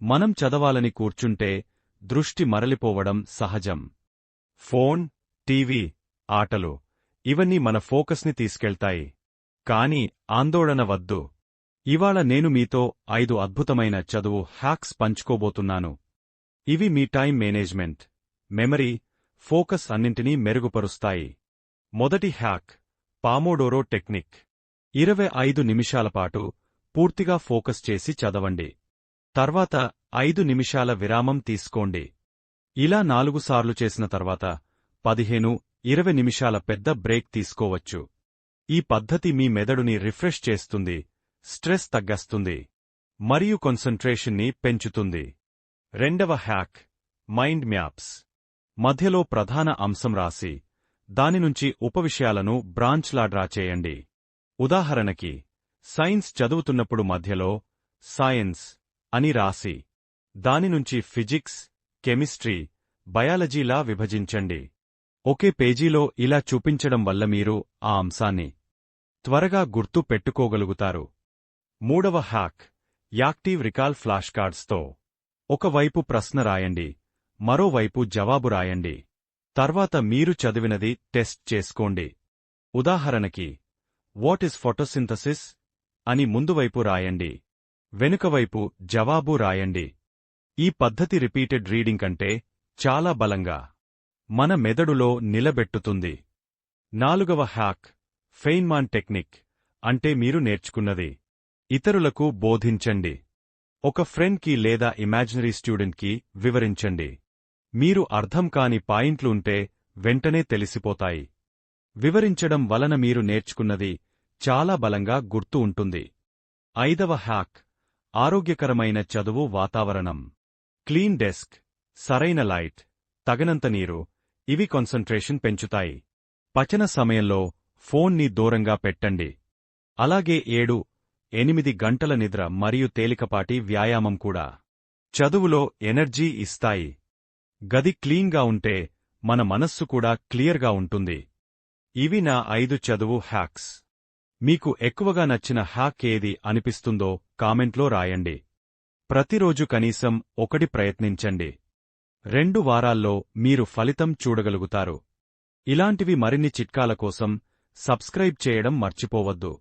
మనం చదవాలని కూర్చుంటే దృష్టి మరలిపోవడం సహజం. ఫోన్, టీవీ, ఆటలు ఇవన్నీ మన ఫోకస్ని తీసుకెళ్తాయి. కాని ఆందోళన వద్దు. ఇవాళ నేను మీతో 5 అద్భుతమైన చదువు హ్యాక్స్ పంచుకోబోతున్నాను. ఇవి మీ టైం మేనేజ్మెంట్, మెమరీ, ఫోకస్ అన్నింటినీ మెరుగుపరుస్తాయి. మొదటి హ్యాక్, పామోడోరో టెక్నిక్. 25 నిమిషాల పాటు పూర్తిగా ఫోకస్ చేసి చదవండి. తర్వాత 5 నిమిషాల విరామం తీసుకోండి. ఇలా 4 సార్లు చేసిన తర్వాత 15-20 నిమిషాల పెద్ద బ్రేక్ తీసుకోవచ్చు. ఈ పద్ధతి మీ మెదడుని రిఫ్రెష్ చేస్తుంది, స్ట్రెస్ తగ్గిస్తుంది, మరియు కాన్సంట్రేషన్ని పెంచుతుంది. రెండవ హ్యాక్, మైండ్ మ్యాప్స్. మధ్యలో ప్రధాన అంశం రాసి దానినుంచి ఉపవిషయాలను బ్రాంచ్లా డ్రా చేయండి. ఉదాహరణకి, సైన్స్ చదువుతున్నప్పుడు మధ్యలో సైన్స్ అని రాసి దానినుంచి ఫిజిక్స్, కెమిస్ట్రీ, బయాలజీలా విభజించండి. ఒకే పేజీలో ఇలా చూపించడం వల్ల మీరు ఆ అంశాన్ని త్వరగా గుర్తు పెట్టుకోగలుగుతారు. మూడవ హ్యాక్, యాక్టివ్ రికాల్ ఫ్లాష్ కార్డ్స్తో. ఒకవైపు ప్రశ్న రాయండి, మరోవైపు జవాబు రాయండి. తర్వాత మీరు చదివినది టెస్ట్ చేసుకోండి. ఉదాహరణకి, వాట్ ఈజ్ ఫోటోసింథసిస్ అని ముందువైపు రాయండి, వెనుకవైపు జవాబు రాయండి. ఈ పద్ధతి రిపీటెడ్ రీడింగ్ కంటే చాలా బలంగా మన మెదడులో నిలబెట్టుతుంది. నాలుగవ హ్యాక్, ఫెయిన్మాన్ టెక్నిక్. అంటే మీరు నేర్చుకున్నది ఇతరులకు బోధించండి. ఒక ఫ్రెండ్కి లేదా ఇమాజినరీ స్టూడెంట్కి వివరించండి. మీరు అర్థం కాని పాయింట్లు ఉంటే వెంటనే తెలిసిపోతాయి. వివరించడం వలన మీరు నేర్చుకున్నది చాలా బలంగా గుర్తు ఉంటుంది. ఐదవ హ్యాక్, ఆరోగ్యకరమైన చదువు వాతావరణం. క్లీన్ డెస్క్, సరైన లైట్, తగినంత నీరు ఇవి కాన్సంట్రేషన్ పెంచుతాయి. పచన సమయంలో ఫోన్ని దూరంగా పెట్టండి. అలాగే 7-8 గంటల నిద్ర మరియు తేలికపాటి వ్యాయామం కూడా చదువులో ఎనర్జీ ఇస్తాయి. గది క్లీన్గా ఉంటే మన మనస్సు కూడా క్లియర్గా ఉంటుంది. ఇవి నా 5 చదువు హ్యాక్స్. మీకు ఎక్కువగా నచ్చిన హ్యాక్ ఏది అనిపిస్తుందో కామెంట్లో రాయండి. ప్రతిరోజు కనీసం 1 ప్రయత్నించండి. 2 వారాల్లో మీరు ఫలితం చూడగలుగుతారు. ఇలాంటివి మరిన్ని చిట్కాల కోసం సబ్స్క్రైబ్ చేయడం మర్చిపోవద్దు.